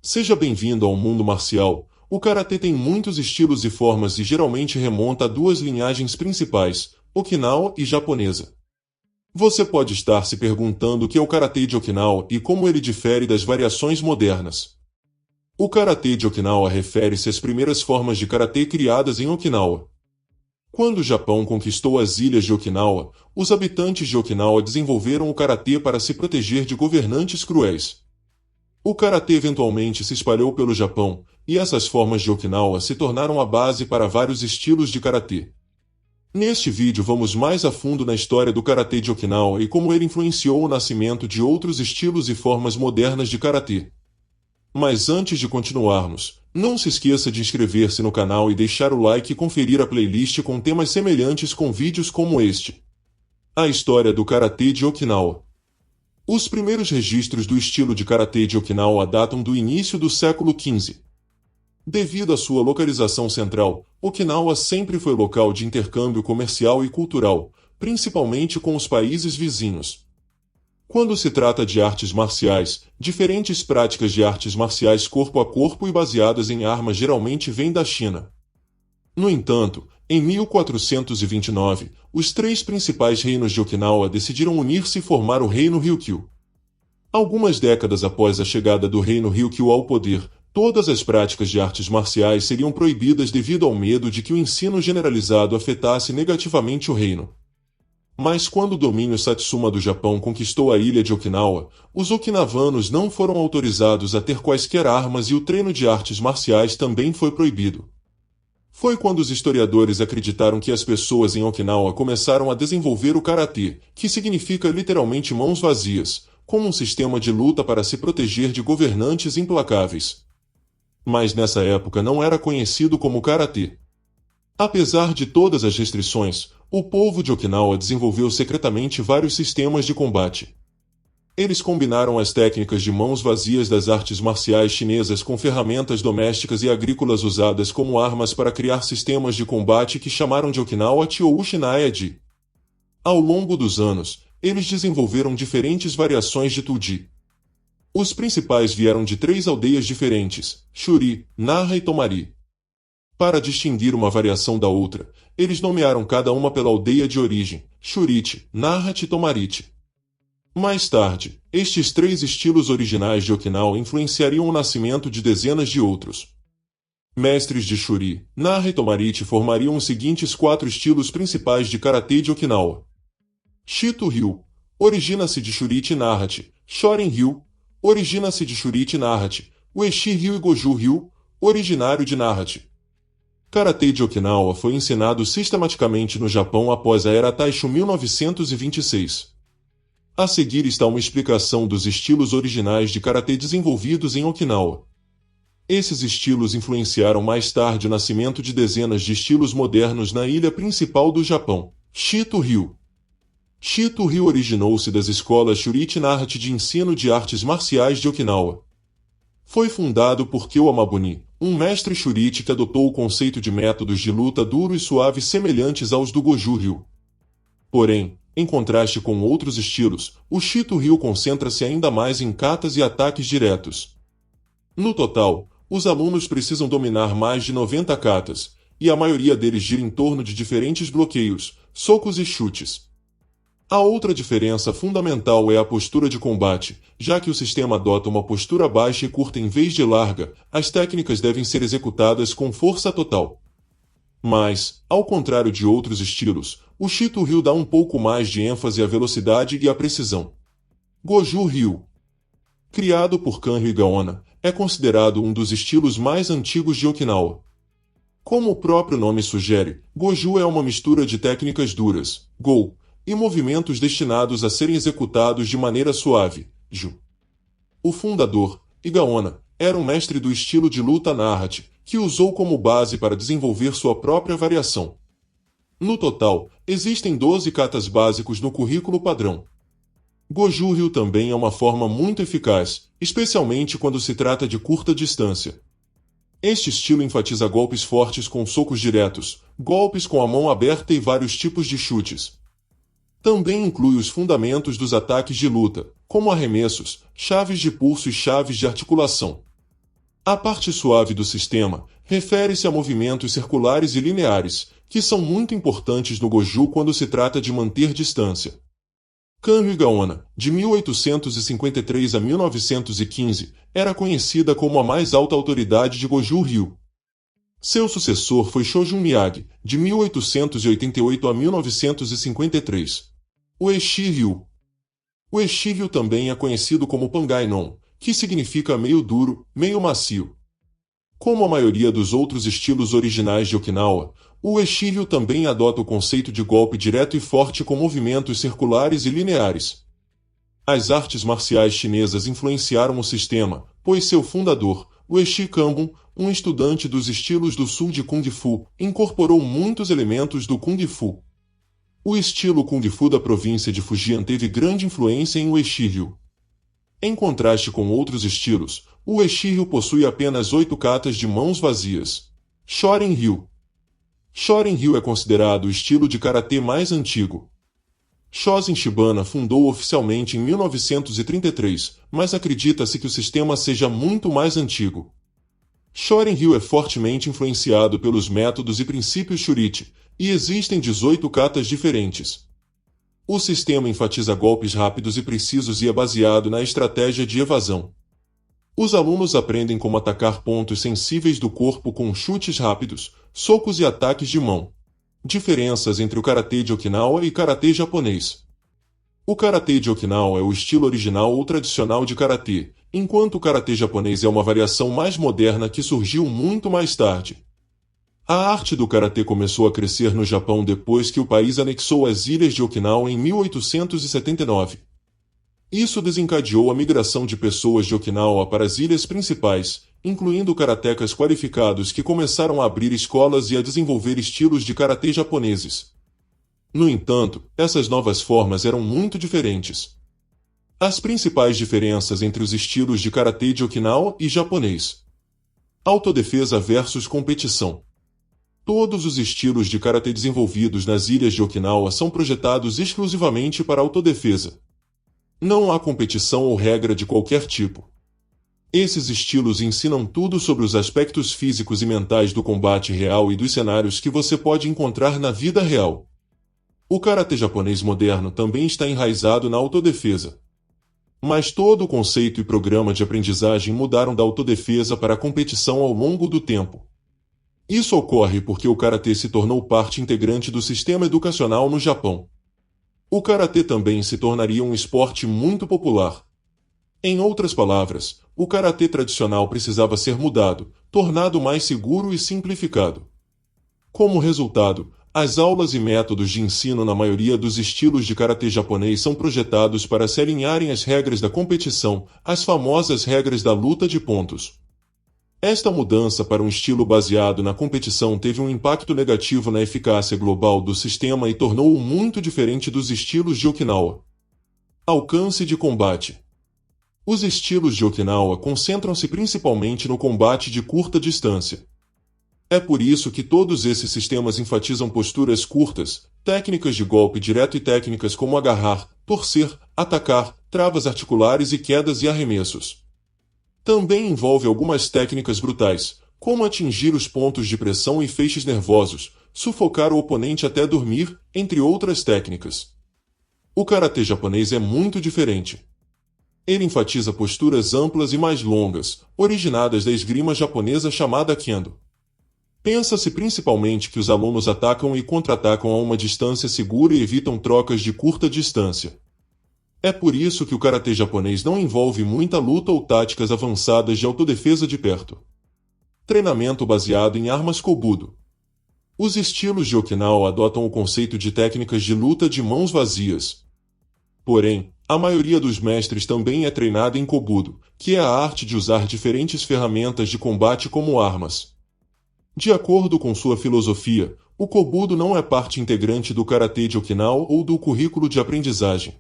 Seja bem-vindo ao mundo marcial. O karatê tem muitos estilos e formas e geralmente remonta a duas linhagens principais, Okinawa e japonesa. Você pode estar se perguntando o que é o karatê de Okinawa e como ele difere das variações modernas. O karatê de Okinawa refere-se às primeiras formas de karatê criadas em Okinawa. Quando o Japão conquistou as ilhas de Okinawa, os habitantes de Okinawa desenvolveram o karatê para se proteger de governantes cruéis. O karatê eventualmente se espalhou pelo Japão, e essas formas de Okinawa se tornaram a base para vários estilos de karatê. Neste vídeo vamos mais a fundo na história do karatê de Okinawa e como ele influenciou o nascimento de outros estilos e formas modernas de karatê. Mas antes de continuarmos, não se esqueça de inscrever-se no canal e deixar o like e conferir a playlist com temas semelhantes com vídeos como este. A história do karatê de Okinawa. Os primeiros registros do estilo de karatê de Okinawa datam do início do século XV. Devido à sua localização central, Okinawa sempre foi local de intercâmbio comercial e cultural, principalmente com os países vizinhos. Quando se trata de artes marciais, diferentes práticas de artes marciais corpo a corpo e baseadas em armas geralmente vêm da China. No entanto, em 1429, os três principais reinos de Okinawa decidiram unir-se e formar o Reino Ryukyu. Algumas décadas após a chegada do Reino Ryukyu ao poder, todas as práticas de artes marciais seriam proibidas devido ao medo de que o ensino generalizado afetasse negativamente o reino. Mas quando o domínio Satsuma do Japão conquistou a ilha de Okinawa, os okinavanos não foram autorizados a ter quaisquer armas e o treino de artes marciais também foi proibido. Foi quando os historiadores acreditaram que as pessoas em Okinawa começaram a desenvolver o karatê, que significa literalmente mãos vazias, como um sistema de luta para se proteger de governantes implacáveis. Mas nessa época não era conhecido como karatê. Apesar de todas as restrições, o povo de Okinawa desenvolveu secretamente vários sistemas de combate. Eles combinaram as técnicas de mãos vazias das artes marciais chinesas com ferramentas domésticas e agrícolas usadas como armas para criar sistemas de combate que chamaram de Okinawa Chiou-Shinai-ji. Ao longo dos anos, eles desenvolveram diferentes variações de Tuji. Os principais vieram de três aldeias diferentes, Shuri, Narra e Tomari. Para distinguir uma variação da outra, eles nomearam cada uma pela aldeia de origem, Shurichi, Narrat e Tomarichi. Mais tarde, estes três estilos originais de Okinawa influenciariam o nascimento de dezenas de outros. Mestres de Shuri, Narra e Tomarichi formariam os seguintes quatro estilos principais de karatê de Okinawa. Shito-ryu, origina-se de Shurichi Narrat, Shorin-ryu, origina-se de Shurichi Narrat, Ueshi-ryu e Goju-ryu, originário de Narrat. Karatê de Okinawa foi ensinado sistematicamente no Japão após a Era Taisho 1926. A seguir está uma explicação dos estilos originais de karatê desenvolvidos em Okinawa. Esses estilos influenciaram mais tarde o nascimento de dezenas de estilos modernos na ilha principal do Japão, Shito-ryu. Shito-ryu originou-se das escolas Shurichi Narrat de ensino de artes marciais de Okinawa. Foi fundado por Kyo Amabuni, um mestre Shurichi que adotou o conceito de métodos de luta duro e suave semelhantes aos do Goju-ryu. Porém, em contraste com outros estilos, o Shito-ryu concentra-se ainda mais em katas e ataques diretos. No total, os alunos precisam dominar mais de 90 katas, e a maioria deles gira em torno de diferentes bloqueios, socos e chutes. A outra diferença fundamental é a postura de combate, já que o sistema adota uma postura baixa e curta em vez de larga, as técnicas devem ser executadas com força total. Mas, ao contrário de outros estilos, o Shito-ryu dá um pouco mais de ênfase à velocidade e à precisão. Goju-ryu, criado por Kanryu Igaona, é considerado um dos estilos mais antigos de Okinawa. Como o próprio nome sugere, Goju é uma mistura de técnicas duras, Go, e movimentos destinados a serem executados de maneira suave, Ju. O fundador, Igaona, era um mestre do estilo de luta Narrat, que usou como base para desenvolver sua própria variação. No total, existem 12 katas básicos no currículo padrão. Goju-ryu também é uma forma muito eficaz, especialmente quando se trata de curta distância. Este estilo enfatiza golpes fortes com socos diretos, golpes com a mão aberta e vários tipos de chutes. Também inclui os fundamentos dos ataques de luta, como arremessos, chaves de pulso e chaves de articulação. A parte suave do sistema refere-se a movimentos circulares e lineares, que são muito importantes no Goju quando se trata de manter distância. Kanryu Gaona, de 1853 a 1915, era conhecida como a mais alta autoridade de Goju-ryu. Seu sucessor foi Shojun Miyagi, de 1888 a 1953. O Eishi-ryu. O Eishi-ryu também é conhecido como Pangai-non, que significa meio duro, meio macio. Como a maioria dos outros estilos originais de Okinawa, o Eishi-ryu também adota o conceito de golpe direto e forte com movimentos circulares e lineares. As artes marciais chinesas influenciaram o sistema, pois seu fundador, o Eishi Kambun, um estudante dos estilos do sul de Kung Fu, incorporou muitos elementos do Kung Fu. O estilo Kung Fu da província de Fujian teve grande influência em o Eishi-ryu. Em contraste com outros estilos, o Eishi-ryu possui apenas 8 katas de mãos vazias. Shorin-ryu. Shorin-ryu é considerado o estilo de karatê mais antigo. Shozen Shibana fundou oficialmente em 1933, mas acredita-se que o sistema seja muito mais antigo. Shorin-ryu é fortemente influenciado pelos métodos e princípios Shurichi, e existem 18 katas diferentes. O sistema enfatiza golpes rápidos e precisos e é baseado na estratégia de evasão. Os alunos aprendem como atacar pontos sensíveis do corpo com chutes rápidos, socos e ataques de mão. Diferenças entre o karatê de Okinawa e karatê japonês. O karatê de Okinawa é o estilo original ou tradicional de karatê, enquanto o karatê japonês é uma variação mais moderna que surgiu muito mais tarde. A arte do karatê começou a crescer no Japão depois que o país anexou as ilhas de Okinawa em 1879. Isso desencadeou a migração de pessoas de Okinawa para as ilhas principais, incluindo karatecas qualificados que começaram a abrir escolas e a desenvolver estilos de karatê japoneses. No entanto, essas novas formas eram muito diferentes. As principais diferenças entre os estilos de karatê de Okinawa e japonês. Autodefesa versus competição. Todos os estilos de karatê desenvolvidos nas ilhas de Okinawa são projetados exclusivamente para autodefesa. Não há competição ou regra de qualquer tipo. Esses estilos ensinam tudo sobre os aspectos físicos e mentais do combate real e dos cenários que você pode encontrar na vida real. O karatê japonês moderno também está enraizado na autodefesa. Mas todo o conceito e programa de aprendizagem mudaram da autodefesa para a competição ao longo do tempo. Isso ocorre porque o karatê se tornou parte integrante do sistema educacional no Japão. O karatê também se tornaria um esporte muito popular. Em outras palavras, o karatê tradicional precisava ser mudado, tornado mais seguro e simplificado. Como resultado, as aulas e métodos de ensino na maioria dos estilos de karatê japonês são projetados para se alinharem às regras da competição, as famosas regras da luta de pontos. Esta mudança para um estilo baseado na competição teve um impacto negativo na eficácia global do sistema e tornou-o muito diferente dos estilos de Okinawa. Alcance de combate. Os estilos de Okinawa concentram-se principalmente no combate de curta distância. É por isso que todos esses sistemas enfatizam posturas curtas, técnicas de golpe direto e técnicas como agarrar, torcer, atacar, travas articulares e quedas e arremessos. Também envolve algumas técnicas brutais, como atingir os pontos de pressão e feixes nervosos, sufocar o oponente até dormir, entre outras técnicas. O karatê japonês é muito diferente. Ele enfatiza posturas amplas e mais longas, originadas da esgrima japonesa chamada kendo. Pensa-se principalmente que os alunos atacam e contra-atacam a uma distância segura e evitam trocas de curta distância. É por isso que o karatê japonês não envolve muita luta ou táticas avançadas de autodefesa de perto. Treinamento baseado em armas kobudo. Os estilos de Okinawa adotam o conceito de técnicas de luta de mãos vazias. Porém, a maioria dos mestres também é treinada em kobudo, que é a arte de usar diferentes ferramentas de combate como armas. De acordo com sua filosofia, o kobudo não é parte integrante do karatê de Okinawa ou do currículo de aprendizagem.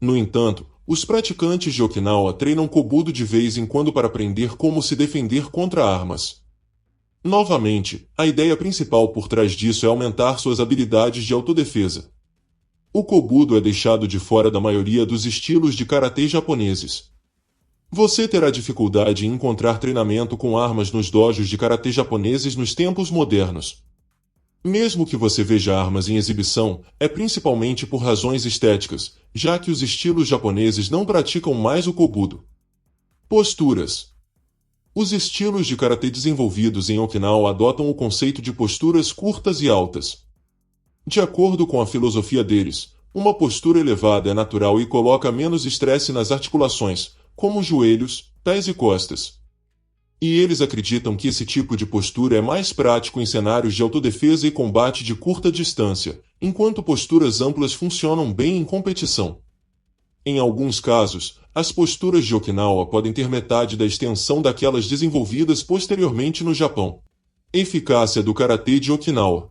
No entanto, os praticantes de Okinawa treinam kobudo de vez em quando para aprender como se defender contra armas. Novamente, a ideia principal por trás disso é aumentar suas habilidades de autodefesa. O kobudo é deixado de fora da maioria dos estilos de karatê japoneses. Você terá dificuldade em encontrar treinamento com armas nos dojos de karatê japoneses nos tempos modernos. Mesmo que você veja armas em exibição, é principalmente por razões estéticas, já que os estilos japoneses não praticam mais o kobudo. Posturas. Os estilos de karatê desenvolvidos em Okinawa adotam o conceito de posturas curtas e altas. De acordo com a filosofia deles, uma postura elevada é natural e coloca menos estresse nas articulações, como joelhos, pés e costas. E eles acreditam que esse tipo de postura é mais prático em cenários de autodefesa e combate de curta distância, enquanto posturas amplas funcionam bem em competição. Em alguns casos, as posturas de Okinawa podem ter metade da extensão daquelas desenvolvidas posteriormente no Japão. Eficácia do karatê de Okinawa.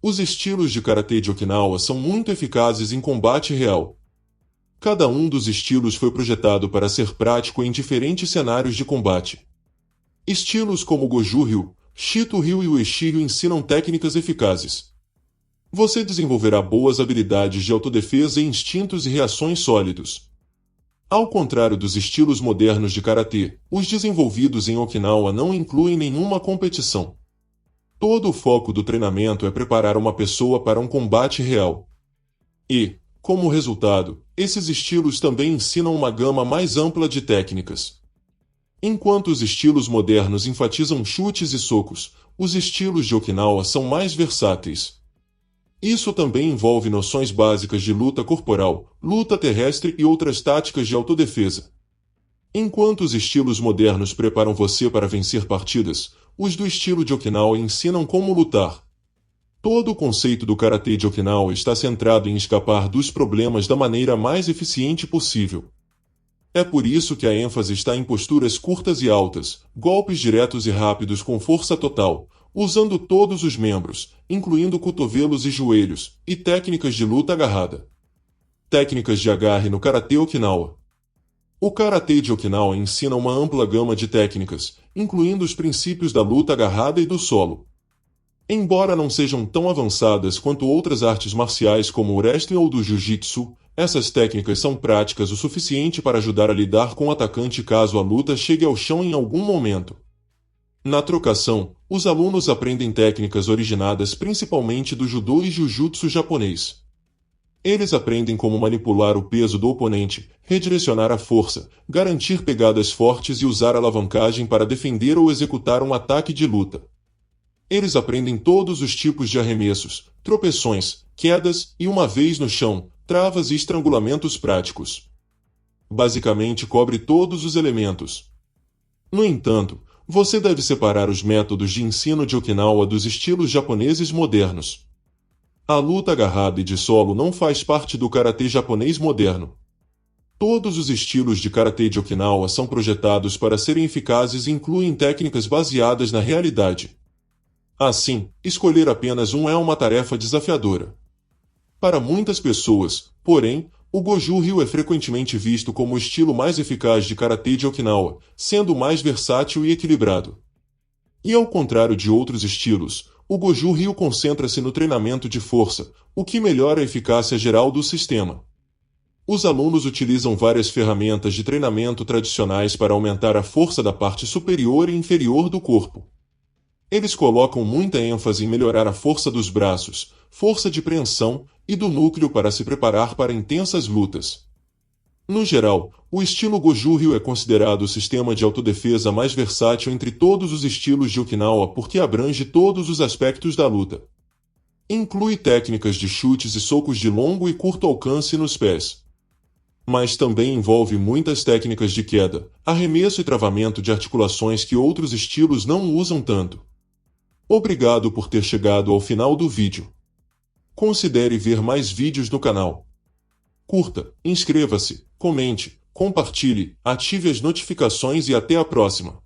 Os estilos de karatê de Okinawa são muito eficazes em combate real. Cada um dos estilos foi projetado para ser prático em diferentes cenários de combate. Estilos como o Goju-ryu, Shito-ryu e o Ueshi-ryu ensinam técnicas eficazes. Você desenvolverá boas habilidades de autodefesa e instintos e reações sólidos. Ao contrário dos estilos modernos de karatê, os desenvolvidos em Okinawa não incluem nenhuma competição. Todo o foco do treinamento é preparar uma pessoa para um combate real. E, como resultado, esses estilos também ensinam uma gama mais ampla de técnicas. Enquanto os estilos modernos enfatizam chutes e socos, os estilos de Okinawa são mais versáteis. Isso também envolve noções básicas de luta corporal, luta terrestre e outras táticas de autodefesa. Enquanto os estilos modernos preparam você para vencer partidas, os do estilo de Okinawa ensinam como lutar. Todo o conceito do karatê de Okinawa está centrado em escapar dos problemas da maneira mais eficiente possível. É por isso que a ênfase está em posturas curtas e altas, golpes diretos e rápidos com força total, usando todos os membros, incluindo cotovelos e joelhos, e técnicas de luta agarrada. Técnicas de agarre no karatê Okinawa. O karatê de Okinawa ensina uma ampla gama de técnicas, incluindo os princípios da luta agarrada e do solo. Embora não sejam tão avançadas quanto outras artes marciais como o wrestling ou do jiu-jitsu, essas técnicas são práticas o suficiente para ajudar a lidar com o atacante caso a luta chegue ao chão em algum momento. Na trocação, os alunos aprendem técnicas originadas principalmente do judô e jiu-jitsu japonês. Eles aprendem como manipular o peso do oponente, redirecionar a força, garantir pegadas fortes e usar alavancagem para defender ou executar um ataque de luta. Eles aprendem todos os tipos de arremessos, tropeções, quedas e, uma vez no chão, travas e estrangulamentos práticos. Basicamente cobre todos os elementos. No entanto, você deve separar os métodos de ensino de Okinawa dos estilos japoneses modernos. A luta agarrada e de solo não faz parte do karatê japonês moderno. Todos os estilos de karatê de Okinawa são projetados para serem eficazes e incluem técnicas baseadas na realidade. Assim, escolher apenas um é uma tarefa desafiadora. Para muitas pessoas, porém, o Goju-ryu é frequentemente visto como o estilo mais eficaz de karatê de Okinawa, sendo mais versátil e equilibrado. E ao contrário de outros estilos, o Goju-ryu concentra-se no treinamento de força, o que melhora a eficácia geral do sistema. Os alunos utilizam várias ferramentas de treinamento tradicionais para aumentar a força da parte superior e inferior do corpo. Eles colocam muita ênfase em melhorar a força dos braços, força de preensão e do núcleo para se preparar para intensas lutas. No geral, o estilo Goju-ryu é considerado o sistema de autodefesa mais versátil entre todos os estilos de Okinawa porque abrange todos os aspectos da luta. Inclui técnicas de chutes e socos de longo e curto alcance nos pés. Mas também envolve muitas técnicas de queda, arremesso e travamento de articulações que outros estilos não usam tanto. Obrigado por ter chegado ao final do vídeo. Considere ver mais vídeos no canal. Curta, inscreva-se, comente, compartilhe, ative as notificações e até a próxima.